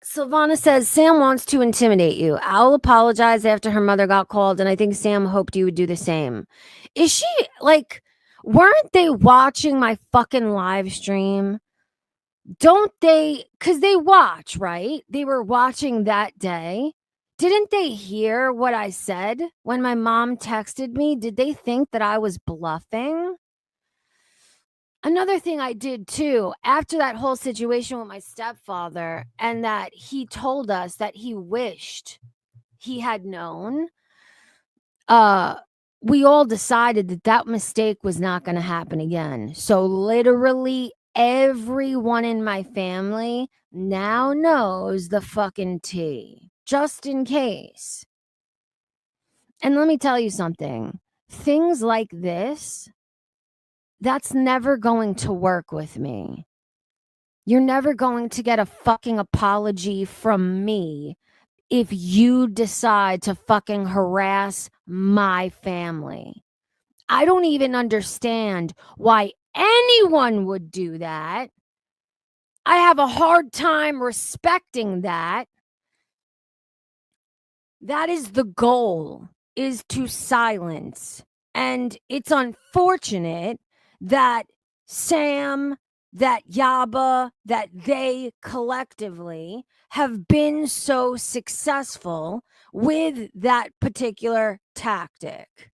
Silvana says Sam wants to intimidate you. Owl apologized after her mother got called, and I think Sam hoped you would do the same. Is she like, weren't they watching my fucking live stream? Don't they? Because they watch, right? They were watching that day. Didn't they hear what I said when my mom texted me? Did they think that I was bluffing? Another thing I did too, after that whole situation with my stepfather, and that he told us that he wished he had known, we all decided that that mistake was not going to happen again. So literally everyone in my family now knows the fucking tea, just in case. And let me tell you something. Things like this, that's never going to work with me. You're never going to get a fucking apology from me if you decide to fucking harass my family. I don't even understand why anyone would do that. I have a hard time respecting that. That is the goal, is to silence. And it's unfortunate that Sam, that Yaba, that they collectively have been so successful with that particular tactic.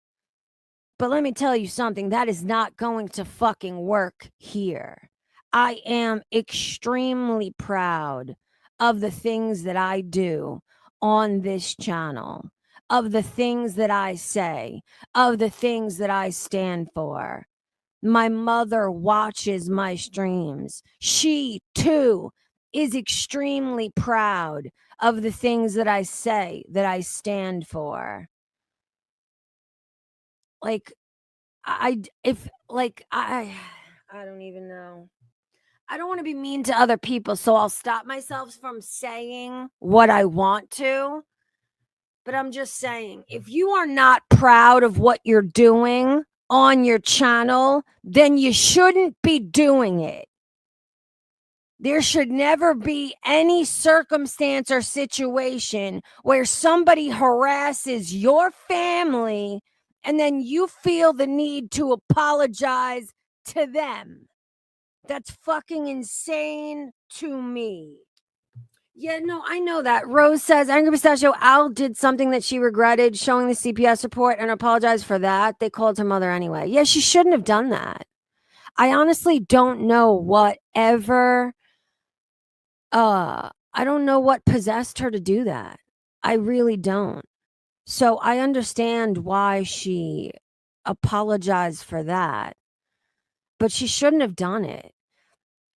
But let me tell you something, that is not going to fucking work here. I am extremely proud of the things that I do on this channel, of the things that I say, of the things that I stand for. My mother watches my streams. She too is extremely proud of the things that I say, that I stand for. Like, I don't even know. I don't want to be mean to other people, so I'll stop myself from saying what I want to. But I'm just saying, if you are not proud of what you're doing on your channel, then you shouldn't be doing it. There should never be any circumstance or situation where somebody harasses your family and then you feel the need to apologize to them. That's fucking insane to me. Yeah, no, I know that. Rose says, Angry Pistachio, Al did something that she regretted, showing the CPS report, and apologized for that. They called her mother anyway. Yeah, she shouldn't have done that. I honestly don't know whatever, I don't know what possessed her to do that. I really don't. So I understand why she apologized for that, but she shouldn't have done it.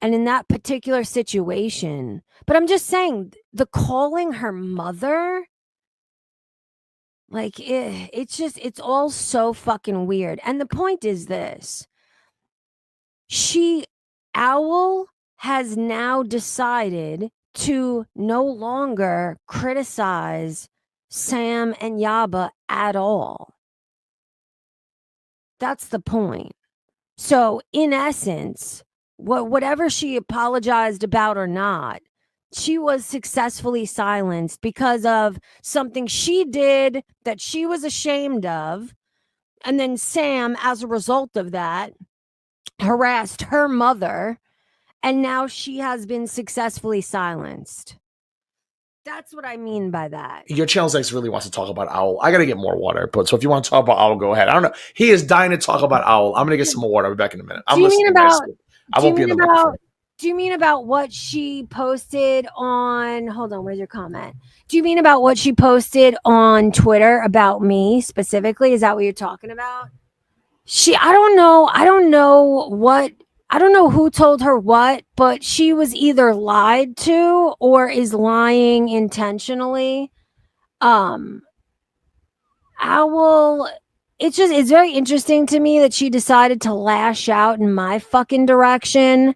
And in that particular situation, but I'm just saying, the calling her mother, like, it's all so fucking weird. And the point is this: Owl has now decided to no longer criticize Sam and Yaba at all. That's the point. So in essence, whatever she apologized about or not, she was successfully silenced because of something she did that she was ashamed of. And then Sam, as a result of that, harassed her mother. And now she has been successfully silenced. That's what I mean by that. Your channel's ex really wants to talk about Owl. I gotta get more water, but so if you want to talk about Owl, go ahead. I don't know. He is dying to talk about Owl. I'm gonna get some more water. I'll be back in a minute. Do you mean about what she posted on? Hold on, where's your comment? Do you mean about what she posted on Twitter about me specifically? Is that what you're talking about? I don't know who told her what, but she was either lied to or is lying intentionally. Owl, it's very interesting to me that she decided to lash out in my fucking direction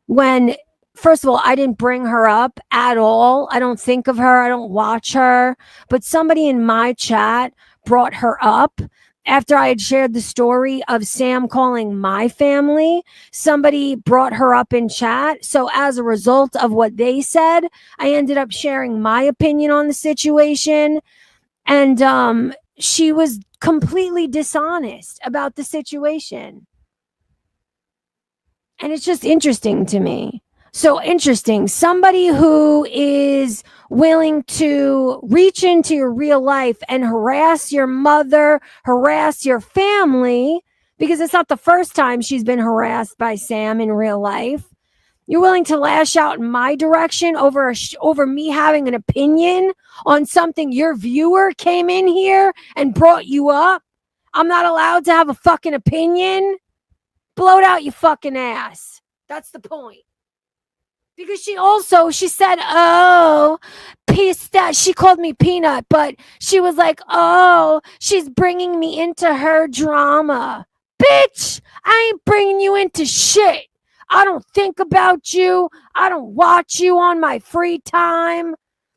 when, first of all, I didn't bring her up at all. I don't think of her. I don't watch her. But somebody in my chat brought her up. after I had shared the story of Sam calling my family, somebody brought her up in chat. So as a result of what they said, I ended up sharing my opinion on the situation. And she was completely dishonest about the situation. And it's just interesting to me. So interesting. Somebody who is willing to reach into your real life and harass your mother, harass your family, because it's not the first time she's been harassed by Sam in real life. You're willing to lash out in my direction over me having an opinion on something your viewer came in here and brought you up. I'm not allowed to have a fucking opinion. Blow it out, you fucking ass. That's the point. Because she said, oh, she called me peanut, but she was like, oh, she's bringing me into her drama. Bitch, I ain't bringing you into shit. I don't think about you. I don't watch you on my free time.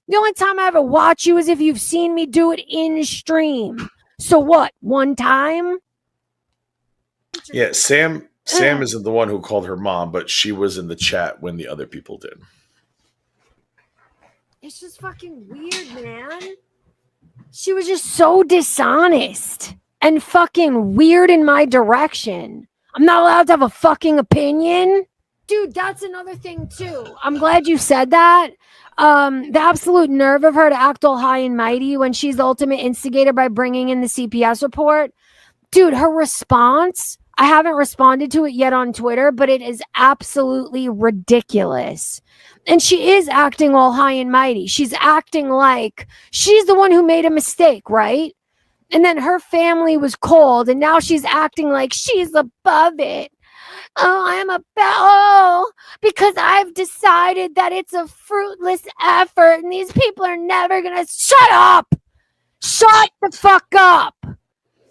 The only time I ever watch you is if you've seen me do it in stream. So what, one time? Yeah, Sam isn't the one who called her mom, but she was in the chat when the other people did. It's just fucking weird, man. She was just so dishonest and fucking weird in my direction. I'm not allowed to have a fucking opinion. Dude, that's another thing too. I'm glad you said that. The absolute nerve of her to act all high and mighty when she's the ultimate instigator by bringing in the CPS report. Dude, her response, I haven't responded to it yet on Twitter, but it is absolutely ridiculous. And she is acting all high and mighty. She's acting like she's the one who made a mistake, right? And then her family was called, and now she's acting like she's above it. Because I've decided that it's a fruitless effort, and these people are never gonna shut up. Shut the fuck up.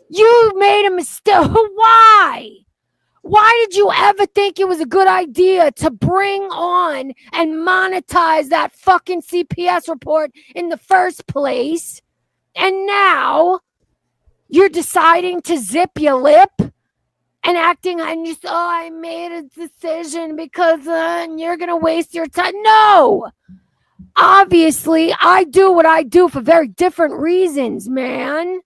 You made a mistake. Why? Why did you ever think it was a good idea to bring on and monetize that fucking CPS report in the first place? And now you're deciding to zip your lip and acting and you say, oh, I made a decision because you're going to waste your time. No. Obviously, I do what I do for very different reasons, man.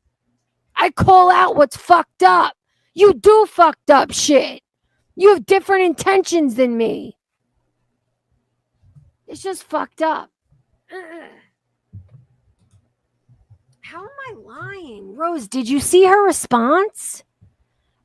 I call out what's fucked up. You do fucked up shit. You have different intentions than me. It's just fucked up. How am I lying? Rose, did you see her response?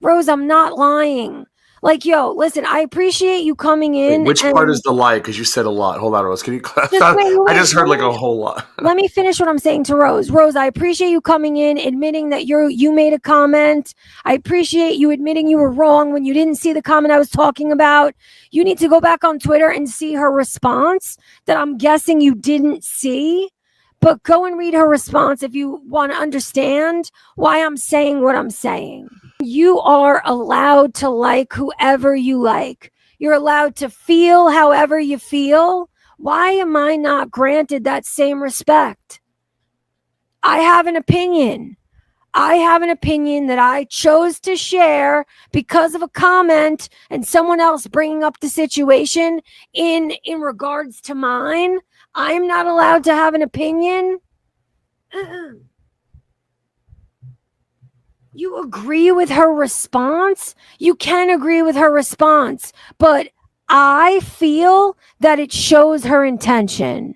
Rose, I'm not lying. Like, yo, listen, I appreciate you coming in. Wait, which part is the lie? Because you said a lot. Hold on, Rose. Can you clarify? I just heard like a whole lot. Let me finish what I'm saying to Rose. Rose, I appreciate you coming in, admitting that you made a comment. I appreciate you admitting you were wrong when you didn't see the comment I was talking about. You need to go back on Twitter and see her response that I'm guessing you didn't see. But go and read her response if you want to understand why I'm saying what I'm saying. You are allowed to like whoever you like. You're allowed to feel however you feel. Why am I not granted that same respect? I have an opinion. I have an opinion that I chose to share because of a comment and someone else bringing up the situation in regards to mine. I'm not allowed to have an opinion. You agree with her response? You can agree with her response, but I feel that it shows her intention.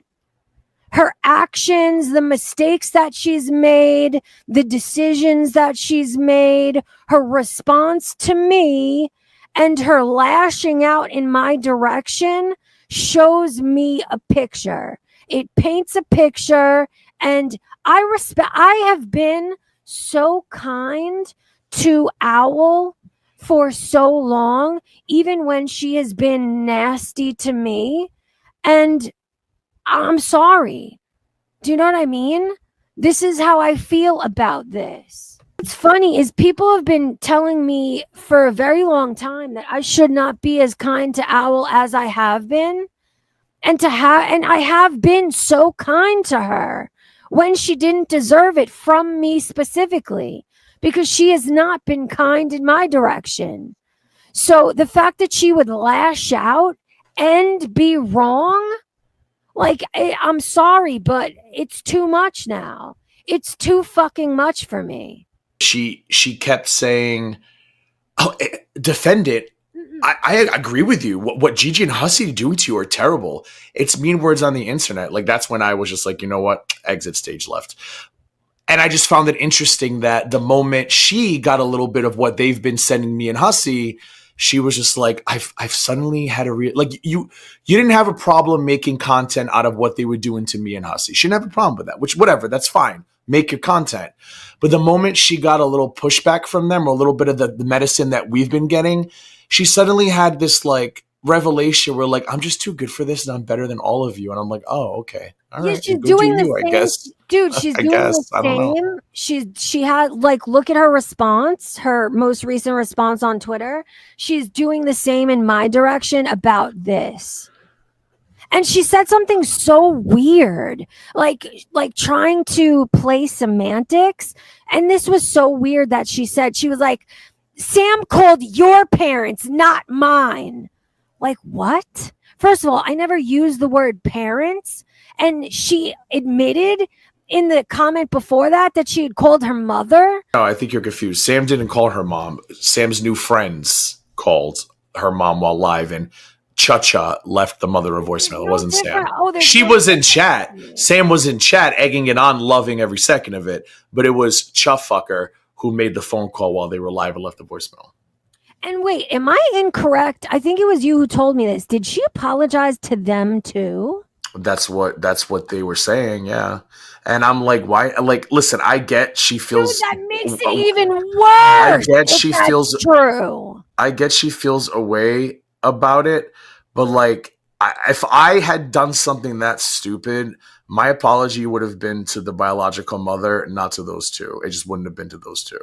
Her actions, the mistakes that she's made, the decisions that she's made, her response to me, and her lashing out in my direction shows me a picture. It paints a picture, and I have been so kind to Owl for so long, even when she has been nasty to me. And I'm sorry. Do you know what I mean? This is how I feel about this. What's funny is people have been telling me for a very long time that I should not be as kind to Owl as I have been. And I have been so kind to her when she didn't deserve it from me specifically. because she has not been kind in my direction. So the fact that she would lash out and be wrong, like, I'm sorry, but it's too much now. It's too fucking much for me. She kept saying, "Oh, defend it." I agree with you. What Gigi and Hussey doing to you are terrible. It's mean words on the internet. Like, that's when I was just like, you know what? Exit stage left. And I just found it interesting that the moment she got a little bit of what they've been sending me and Hussey, she was just like, I've suddenly had a like you didn't have a problem making content out of what they were doing to me and Hussey. She didn't have a problem with that, which whatever, that's fine. Make your content. But the moment she got a little pushback from them or a little bit of the medicine that we've been getting, she suddenly had this like revelation where like, I'm just too good for this and I'm better than all of you. And I'm like, oh, okay. All right. She's doing the same. I guess. Dude, she's I doing guess. the I don't know. same. She had, like, look at her response, her most recent response on Twitter. She's doing the same in my direction about this. And she said something so weird, like trying to play semantics. And this was so weird that she said, she was like, Sam called your parents, not mine. Like, what? First of all, I never used the word parents. And she admitted in the comment before that she had called her mother. No, I think you're confused. Sam didn't call her mom. Sam's new friends called her mom while live, and Cha-Cha left the mother a voicemail. It wasn't Sam. She was in chat. Sam was in chat, egging it on, loving every second of it. But it was Cha-Fucker who made the phone call while they were live and left the voicemail. And wait, am I incorrect? I think it was you who told me this. Did she apologize to them too? That's what they were saying, yeah. And I'm like, why? Like, listen, I get she feels. Dude, that makes it even worse. I get she feels true. I get she feels a way about it, but like, if I had done something that stupid, my apology would have been to the biological mother, not to those two. It just wouldn't have been to those two.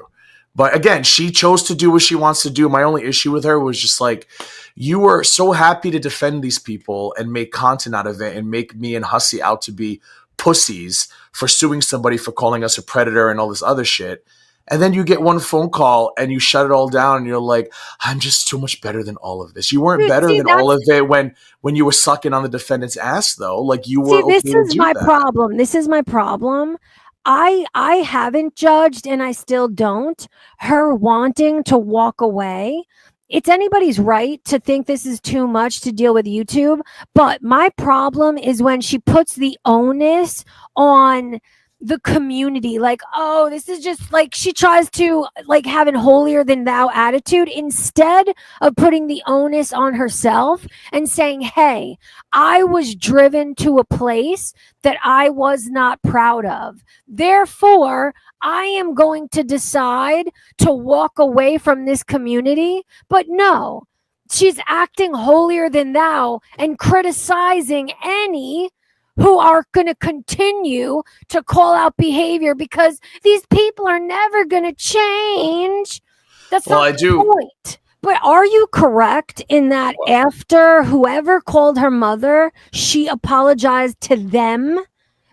But again, she chose to do what she wants to do. My only issue with her was just like, you were so happy to defend these people and make content out of it and make me and Hussey out to be pussies for suing somebody for calling us a predator and all this other shit. And then you get one phone call and you shut it all down and you're like, I'm just so much better than all of this. You weren't better than all of it when you were sucking on the defendant's ass, though. Like, you were okay to do that. This is my problem. This is my problem. I haven't judged, and I still don't, her wanting to walk away. It's anybody's right to think this is too much to deal with YouTube. But my problem is when she puts the onus on the community, like, oh, this is just like, she tries to like have an holier than thou attitude instead of putting the onus on herself and saying, hey, I was driven to a place that I was not proud of. Therefore, I am going to decide to walk away from this community. But no, she's acting holier than thou and criticizing any who are going to continue to call out behavior because these people are never going to change. That's not the point. But are you correct in that after whoever called her mother, she apologized to them?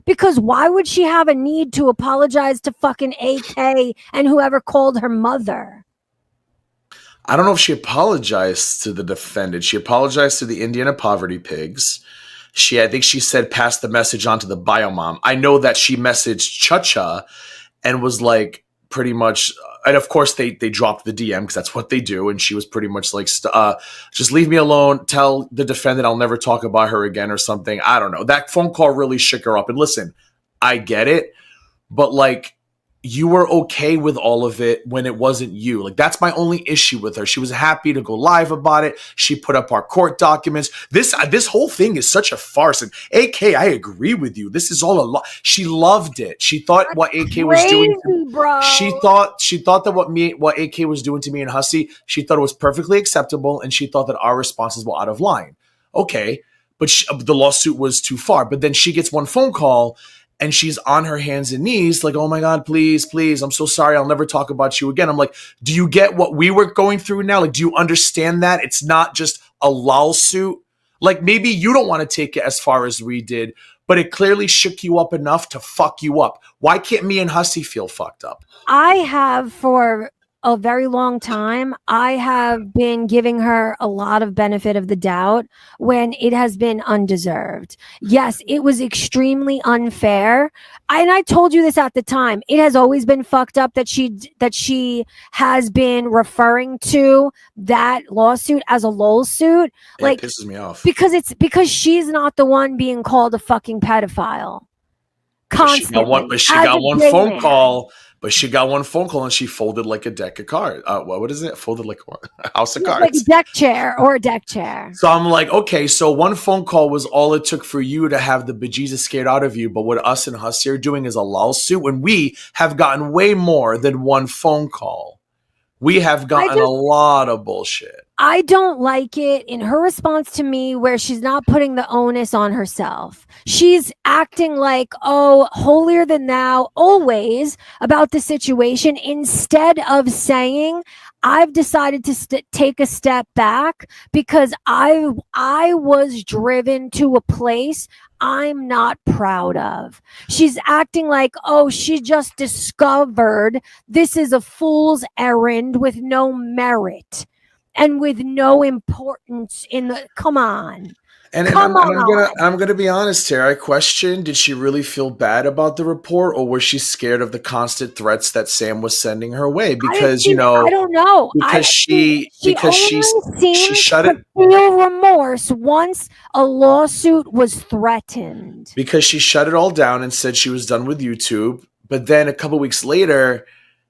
Because why would she have a need to apologize to fucking AK and whoever called her mother? I don't know if she apologized to the defendant. She apologized to the Indiana Poverty Pigs. I think she said pass the message on to the biomom. I know that she messaged Cha-Cha and was like pretty much, and of course they dropped the DM because that's what they do. And she was pretty much like, just leave me alone. Tell the defendant I'll never talk about her again or something. I don't know. That phone call really shook her up. And listen, I get it, but like, you were okay with all of it when it wasn't you. Like, that's my only issue with her. She was happy to go live about it. She put up our court documents. This whole thing is such a farce. And AK, I agree with you. This is all a lot. She loved it. She thought that's what AK was doing. Bro. She thought that what AK was doing to me and Hussey, she thought it was perfectly acceptable, and she thought that our responses were out of line. Okay, but the lawsuit was too far. But then she gets one phone call. And she's on her hands and knees like, oh my God, please, please. I'm so sorry. I'll never talk about you again. I'm like, do you get what we were going through now? Like, do you understand that? It's not just a lawsuit. Like maybe you don't want to take it as far as we did, but it clearly shook you up enough to fuck you up. Why can't me and Hussy feel fucked up? I have for a very long time, I have been giving her a lot of benefit of the doubt when it has been undeserved. Yes, it was extremely unfair. And I told you this at the time. It has always been fucked up that she has been referring to that lawsuit as a LOL suit. It pisses me off. Because she's not the one being called a fucking pedophile. Constantly. But she got one phone call. But she got one phone call and she folded like a deck of cards. What is it? Folded like a house of cards. Like a deck chair or a deck chair. So I'm like, okay, so one phone call was all it took for you to have the bejesus scared out of you. But what us and Hussy are doing is a lawsuit when we have gotten way more than one phone call. We have gotten a lot of bullshit. I don't like it in her response to me where she's not putting the onus on herself. She's acting like, oh, holier than thou always about the situation instead of saying, I've decided to take a step back because I was driven to a place I'm not proud of. She's acting like, oh, she just discovered this is a fool's errand with no merit and with no importance in the, come on. And I'm gonna be honest here. I question: did she really feel bad about the report, or was she scared of the constant threats that Sam was sending her way? Because I don't know. Because she shut it. Feel remorse once a lawsuit was threatened. Because she shut it all down and said she was done with YouTube. But then a couple weeks later,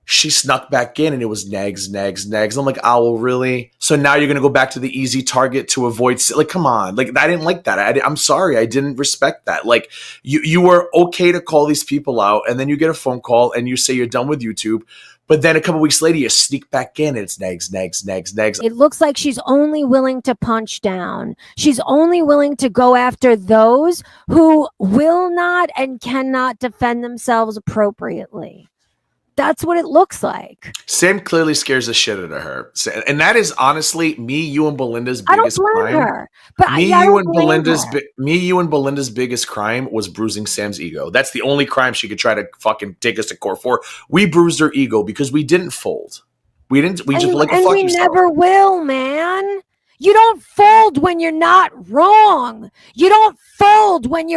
she snuck back in and it was nags. I'm like, Owl, really? So now you're going to go back to the easy target to avoid, like, come on. Like, I didn't like that. I'm sorry. I didn't respect that. Like, you were okay to call these people out and then you get a phone call and you say you're done with YouTube. But then a couple weeks later, you sneak back in and it's nags. It looks like she's only willing to punch down. She's only willing to go after those who will not and cannot defend themselves appropriately. That's what it looks like. Sam clearly scares the shit out of her. And that is honestly me, you, and Belinda's biggest crime. Her, but me, you, and Belinda's biggest crime was bruising Sam's ego. That's the only crime she could try to fucking take us to court for. We bruised her ego because we didn't fold. We just like fuck we yourself. Never will, man. You don't fold when you're not wrong. You don't fold when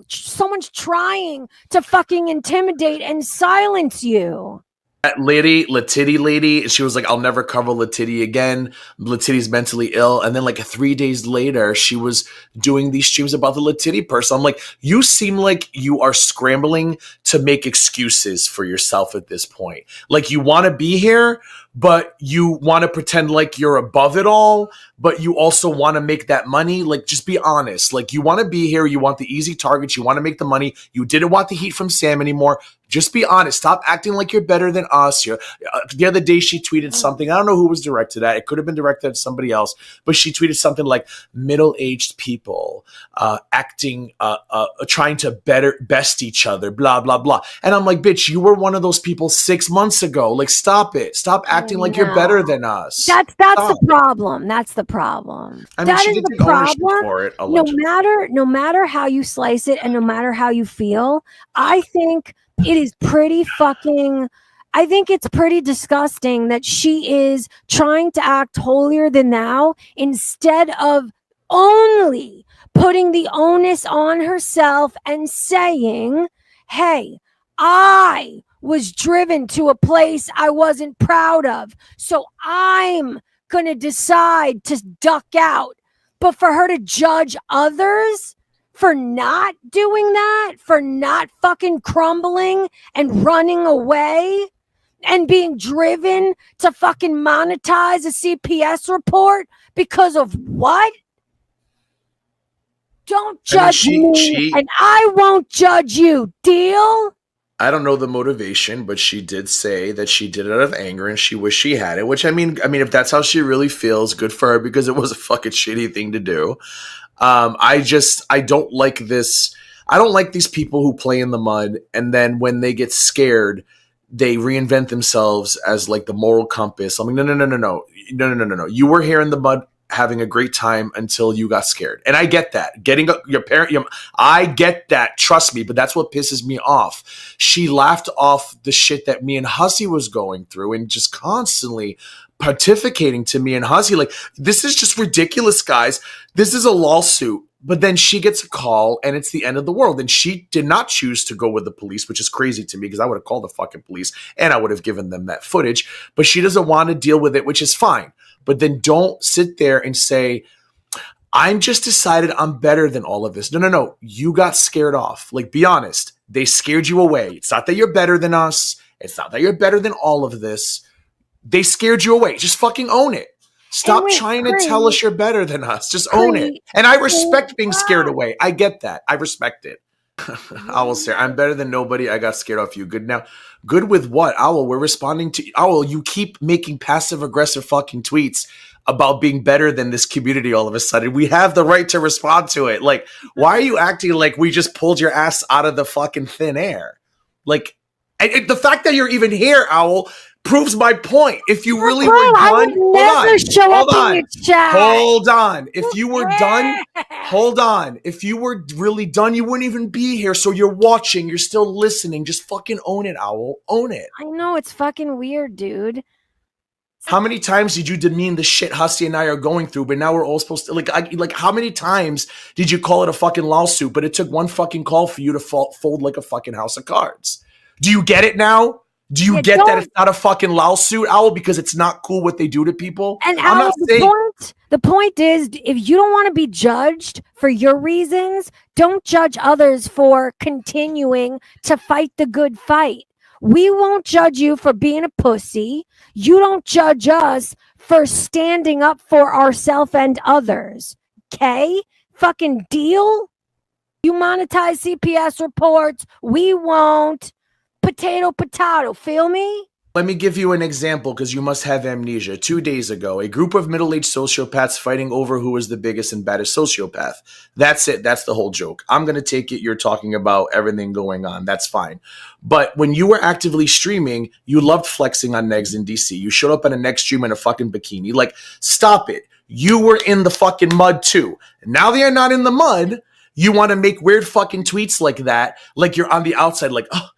someone's trying to fucking intimidate and silence you. That lady, Latitty lady, she was like, I'll never cover Latitty again. Latitty's mentally ill. And then like 3 days later, she was doing these streams about the Latitty person. I'm like, you seem like you are scrambling to make excuses for yourself at this point. Like you want to be here, but you want to pretend like you're above it all, but you also want to make that money. Like, just be honest. Like, you want to be here. You want the easy targets. You want to make the money. You didn't want the heat from Sam anymore. Just be honest. Stop acting like you're better than us. The other day, she tweeted something. I don't know who was directed at. It could have been directed at somebody else, but she tweeted something like middle-aged people acting, trying to best each other, blah, blah, blah. And I'm like, bitch, you were one of those people 6 months ago. Like, stop it. Stop acting like you're better than us. That's the problem. That's the problem. I mean, that she is did the take ownership problem. for it, allegedly. No matter how you slice it and no matter how you feel, I think it is pretty fucking. I think it's pretty disgusting that she is trying to act holier than thou instead of only putting the onus on herself and saying, hey, I was driven to a place I wasn't proud of. So I'm going to decide to duck out. But for her to judge others for not doing that, for not fucking crumbling and running away and being driven to fucking monetize a CPS report because of what? Don't judge me and I won't judge you. Deal? I don't know the motivation, but she did say that she did it out of anger and she wished she had it, which I mean, if that's how she really feels, good for her because it was a fucking shitty thing to do. I don't like this. I don't like these people who play in the mud and then when they get scared, they reinvent themselves as like the moral compass. I'm like, no. You were here in the mud having a great time until you got scared. And I get that. Getting your parent, I get that. Trust me. But that's what pisses me off. She laughed off the shit that me and Hussy was going through and just constantly pontificating to me and Hussy. Like, this is just ridiculous, guys. This is a lawsuit. But then she gets a call and it's the end of the world. And she did not choose to go with the police, which is crazy to me because I would have called the fucking police and I would have given them that footage. But she doesn't want to deal with it, which is fine. But then don't sit there and say, I'm just decided I'm better than all of this. No. You got scared off. Like, be honest. They scared you away. It's not that you're better than us. It's not that you're better than all of this. They scared you away. Just fucking own it. Stop trying to tell us you're better than us. Just own it. And I respect being scared away. I get that. I respect it. Owl say, I'm better than nobody. I got scared off you. Good now. Good with what? Owl, we're responding to Owl. You keep making passive aggressive fucking tweets about being better than this community all of a sudden. We have the right to respond to it. Like, why are you acting like we just pulled your ass out of the fucking thin air? Like, and the fact that you're even here, Owl, proves my point. If you really were done, hold on. If you were done, hold on. If you were really done, you wouldn't even be here. So you're watching, you're still listening. Just fucking own it, Owl. Own it. I know, it's fucking weird, dude. How many times did you demean the shit Hussy and I are going through, but now we're all supposed to like how many times did you call it a fucking lawsuit, but it took one fucking call for you to fold like a fucking house of cards? Do you get it now? Do you get that it's not a fucking lawsuit, Owl, because it's not cool what they do to people? And Owl, the point is, if you don't want to be judged for your reasons, don't judge others for continuing to fight the good fight. We won't judge you for being a pussy. You don't judge us for standing up for ourselves and others. Okay? Fucking deal? You monetize CPS reports. We won't. Potato, feel me? Let me give you an example because you must have amnesia. 2 days ago, a group of middle-aged sociopaths fighting over who is the biggest and baddest sociopath. That's it. That's the whole joke. I'm going to take it you're talking about everything going on. That's fine. But when you were actively streaming, you loved flexing on Negs in DC. You showed up in a Negs stream in a fucking bikini. Like, stop it. You were in the fucking mud too. Now that you're not in the mud, you want to make weird fucking tweets like that. Like you're on the outside like, oh,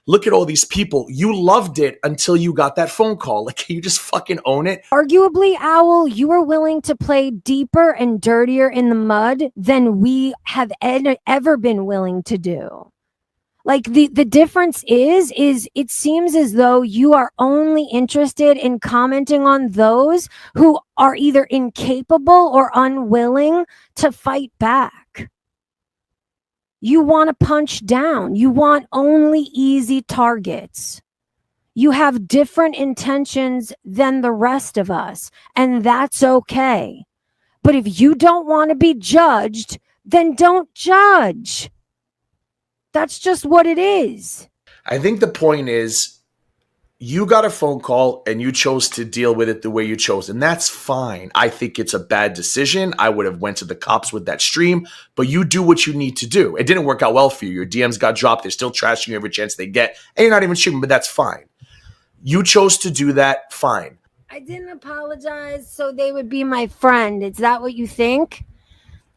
look at all these people. You loved it until you got that phone call. Like, can you just fucking own it? Arguably, Owl, you were willing to play deeper and dirtier in the mud than we have ever been willing to do. Like, the difference is it seems as though you are only interested in commenting on those who are either incapable or unwilling to fight back. You want to punch down. You want only easy targets. You have different intentions than the rest of us, and that's okay. But if you don't want to be judged, then don't judge. That's just what it is. I think the point is you got a phone call and you chose to deal with it the way you chose, and that's fine. I think it's a bad decision. I would have went to the cops with that stream, but you do what you need to do. It didn't work out well for you. Your DMs got dropped. They're still trashing you every chance they get, and you're not even streaming, but that's fine. You chose to do that, fine. I didn't apologize so they would be my friend. Is that what you think?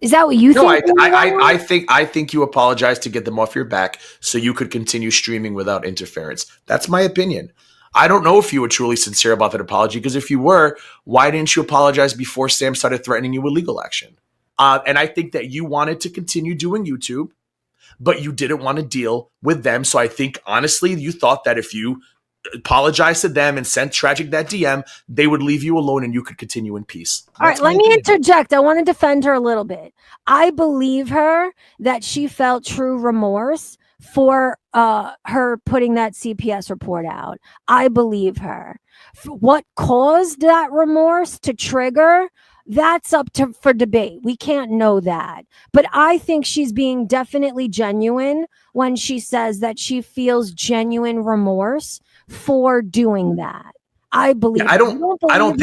Is that what you think? No, I think you apologized to get them off your back so you could continue streaming without interference. That's my opinion. I don't know if you were truly sincere about that apology, because if you were, why didn't you apologize before Sam started threatening you with legal action? And I think that you wanted to continue doing YouTube, but you didn't want to deal with them. So I think, honestly, you thought that if you apologized to them and sent Tragic that DM, they would leave you alone and you could continue in peace. All right, let me interject. I want to defend her a little bit. I believe her that she felt true remorse for her putting that CPS report out. I believe her. What caused that remorse to trigger? That's up for debate. We can't know that. But I think she's being definitely genuine when she says that she feels genuine remorse for doing that. I believe. Yeah, I'll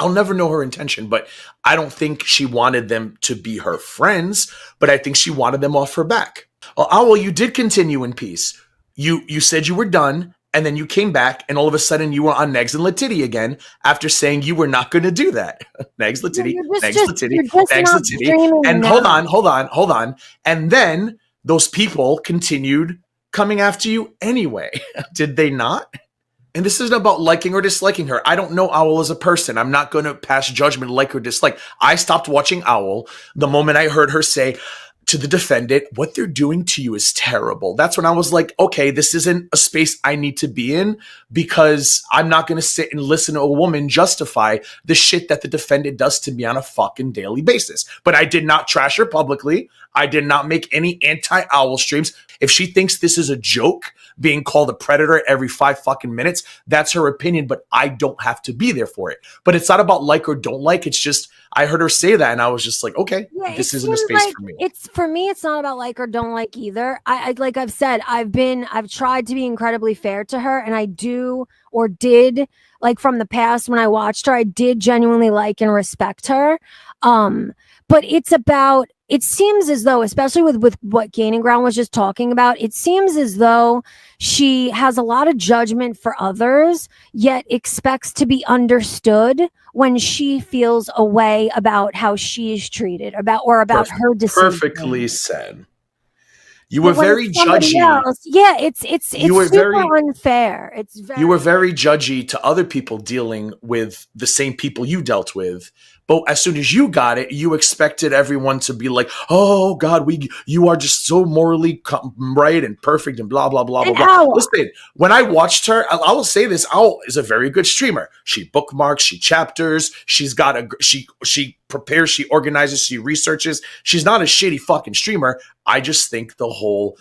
never know her intention, but I don't think she wanted them to be her friends, but I think she wanted them off her back. Well, Owl, you did continue in peace. You said you were done, and then you came back, and all of a sudden you were on Negs and Latiti again after saying you were not going to do that. Negs Latiti, Negs Latiti, Negs Latiti. And hold on. And then those people continued coming after you anyway. Did they not? And this isn't about liking or disliking her. I don't know Owl as a person. I'm not going to pass judgment, like or dislike. I stopped watching Owl the moment I heard her say to the defendant, what they're doing to you is terrible. That's when I was like, okay, this isn't a space I need to be in, because I'm not going to sit and listen to a woman justify the shit that the defendant does to me on a fucking daily basis. But I did not trash her publicly. I did not make any anti-Owl streams. If she thinks this is a joke, being called a predator every 5 fucking minutes, that's her opinion, but I don't have to be there for it. But it's not about like or don't like. It's just, I heard her say that and I was just like, okay, this isn't a space for me. It's not about like or don't like either. I like I've said, I've tried to be incredibly fair to her, and I do or did, like from the past when I watched her, I did genuinely like and respect her. But it's about, it seems as though, especially with what Gaining Ground was just talking about, it seems as though she has a lot of judgment for others, yet expects to be understood when she feels a way about how she's treated, about her decision. Perfectly said. You were very judgy. It's super unfair. You were very judgy to other people dealing with the same people you dealt with. But as soon as you got it, you expected everyone to be like, "Oh God, you are just so morally right and perfect and blah blah blah blah blah." Listen, when I watched her, I will say this: Owl is a very good streamer. She bookmarks, she chapters, she prepares, she organizes, she researches. She's not a shitty fucking streamer. I just think the whole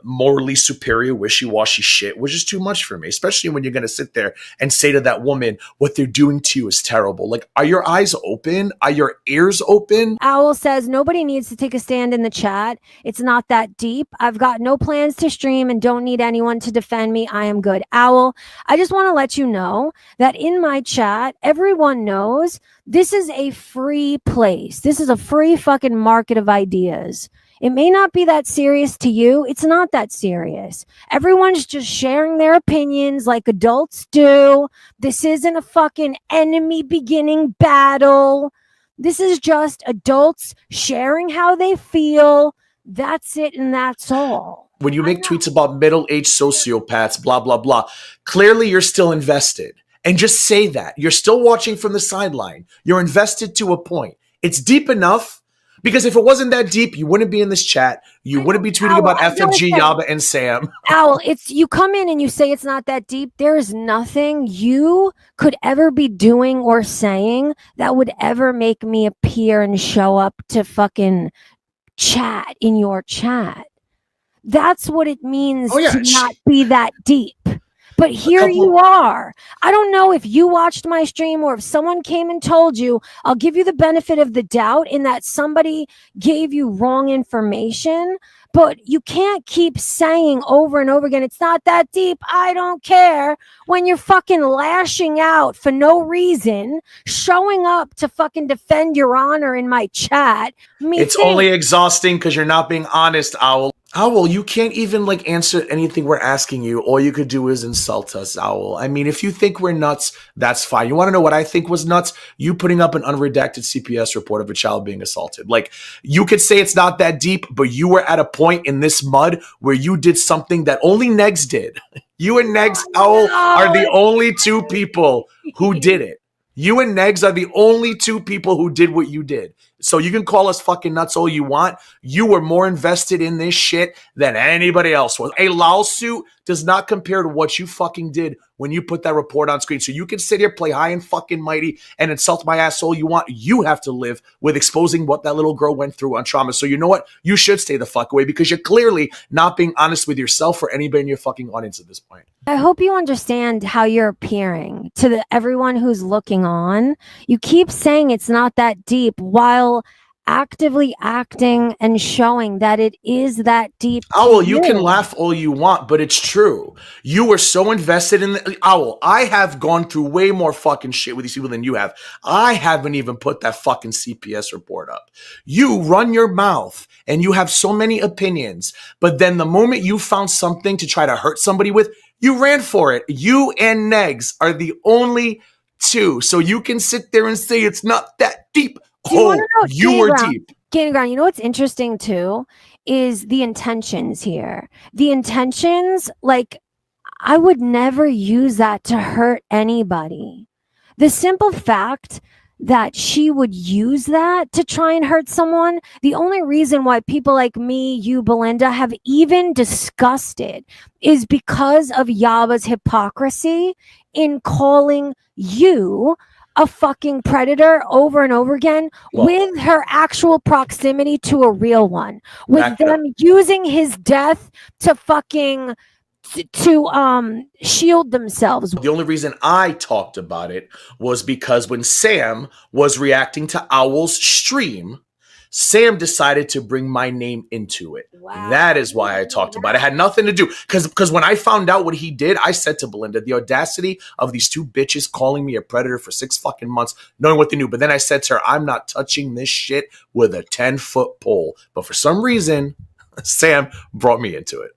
morally superior, wishy-washy shit was just too much for me, especially when you're going to sit there and say to that woman, what they're doing to you is terrible. Like, are your eyes open? Are your ears open? Owl says, nobody needs to take a stand in the chat. It's not that deep. I've got no plans to stream and don't need anyone to defend me. I am good. Owl, I just want to let you know that in my chat, everyone knows this is a free place. This is a free fucking market of ideas. It may not be that serious to you. It's not that serious. Everyone's just sharing their opinions like adults do. This isn't a fucking enemy beginning battle. This is just adults sharing how they feel. That's it, and that's all. When you make tweets about middle-aged sociopaths, blah, blah, blah, clearly you're still invested. And just say that. You're still watching from the sideline. You're invested to a point. It's deep enough. Because if it wasn't that deep, you wouldn't be in this chat. You wouldn't be tweeting about FMG, Yaba, and Sam. Owl, you come in and you say it's not that deep. There is nothing you could ever be doing or saying that would ever make me appear and show up to fucking chat in your chat. That's what it means to not be that deep. But here you are. I don't know if you watched my stream or if someone came and told you. I'll give you the benefit of the doubt in that somebody gave you wrong information. But you can't keep saying over and over again, it's not that deep, I don't care, when you're fucking lashing out for no reason, showing up to fucking defend your honor in my chat. It's only exhausting because you're not being honest, Owl. Owl, you can't even answer anything we're asking you. All you could do is insult us, Owl. I mean, if you think we're nuts, that's fine. You want to know what I think was nuts? You putting up an unredacted CPS report of a child being assaulted. You could say it's not that deep, but you were at a point in this mud where you did something that only Negs did. You and Negs, Owl, are the only two people who did it. You and Negs are the only two people who did what you did. So you can call us fucking nuts all you want. You were more invested in this shit than anybody else was. A lawsuit does not compare to what you fucking did when you put that report on screen. So you can sit here, play high and fucking mighty, and insult my ass all you want. You have to live with exposing what that little girl went through on trauma. So you know what? You should stay the fuck away because you're clearly not being honest with yourself or anybody in your fucking audience at this point. I hope you understand how you're appearing to everyone who's looking on. You keep saying it's not that deep while actively acting and showing that it is that deep. Owl, you can laugh all you want, but it's true. You were so invested in Owl. I have gone through way more fucking shit with these people than you have. I haven't even put that fucking CPS report up. You run your mouth and you have so many opinions, but then the moment you found something to try to hurt somebody with, You ran for it. You and Negs are the only two. So you can sit there and say it's not that deep. Do you wanna know, you Gain were Ground, deep. Gain Ground, you know what's interesting too? Is the intentions here. The intentions, like, I would never use that to hurt anybody. The simple fact that she would use that to try and hurt someone, the only reason why people like me, you, Belinda, have even discussed it is because of Yaba's hypocrisy in calling you a fucking predator over and over again, Well, with her actual proximity to a real one, with back it up. them using his death to fucking to shield themselves. The only reason I talked about it was because when Sam was reacting to Owl's stream, Sam decided to bring my name into it. Wow. That is why I talked about it. It had nothing to do, because when I found out what he did, I said to Belinda, the audacity of these two bitches calling me a predator for 6 fucking months, knowing what they knew. But then I said to her, I'm not touching this shit with a 10-foot pole. But for some reason, Sam brought me into it.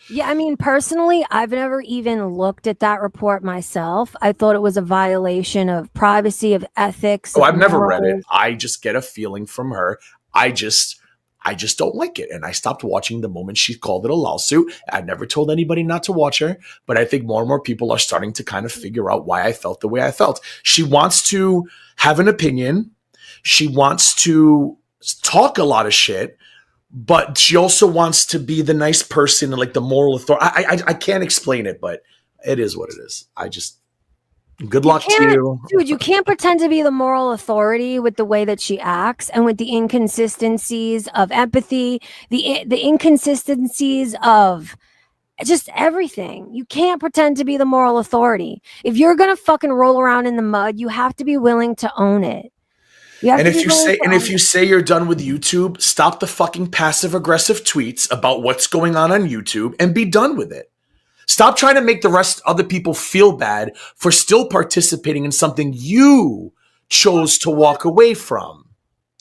Yeah, I mean, personally, I've never even looked at that report myself. I thought it was a violation of privacy, of ethics. Oh, I've never read it. I just get a feeling from her. I just don't like it. And I stopped watching the moment she called it a lawsuit. I never told anybody not to watch her, but I think more and more people are starting to kind of figure out why I felt the way I felt. She wants to have an opinion. She wants to talk a lot of shit, but she also wants to be the nice person and like the moral authority. I can't explain it, but it is what it is. Good luck to you. Dude, you can't pretend to be the moral authority with the way that she acts and with the inconsistencies of empathy, the inconsistencies of just everything. You can't pretend to be the moral authority. If you're going to fucking roll around in the mud, you have to be willing to own it. And if you say you're done with YouTube, stop the fucking passive aggressive tweets about what's going on YouTube and be done with it. Stop trying to make the rest other people feel bad for still participating in something you chose to walk away from.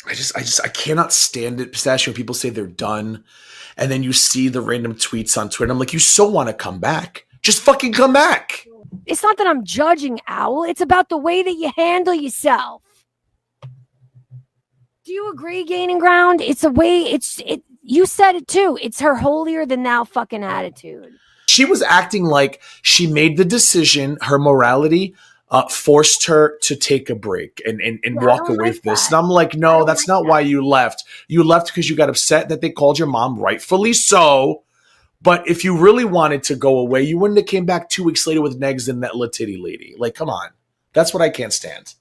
I cannot stand it. Pistachio, people say they're done, and then you see the random tweets on Twitter. I'm like, you so want to come back. Just fucking come back. It's not that I'm judging Owl. It's about the way that you handle yourself. Do you agree, Gaining Ground? It's a way, you said it too. It's her holier than thou fucking attitude. She was acting like she made the decision, her morality forced her to take a break and walk away from this. And I'm like, no, that's not why you left. You left because you got upset that they called your mom, rightfully so. But if you really wanted to go away, you wouldn't have came back 2 weeks later with Negs and that Latitty lady. Like, come on. That's what I can't stand.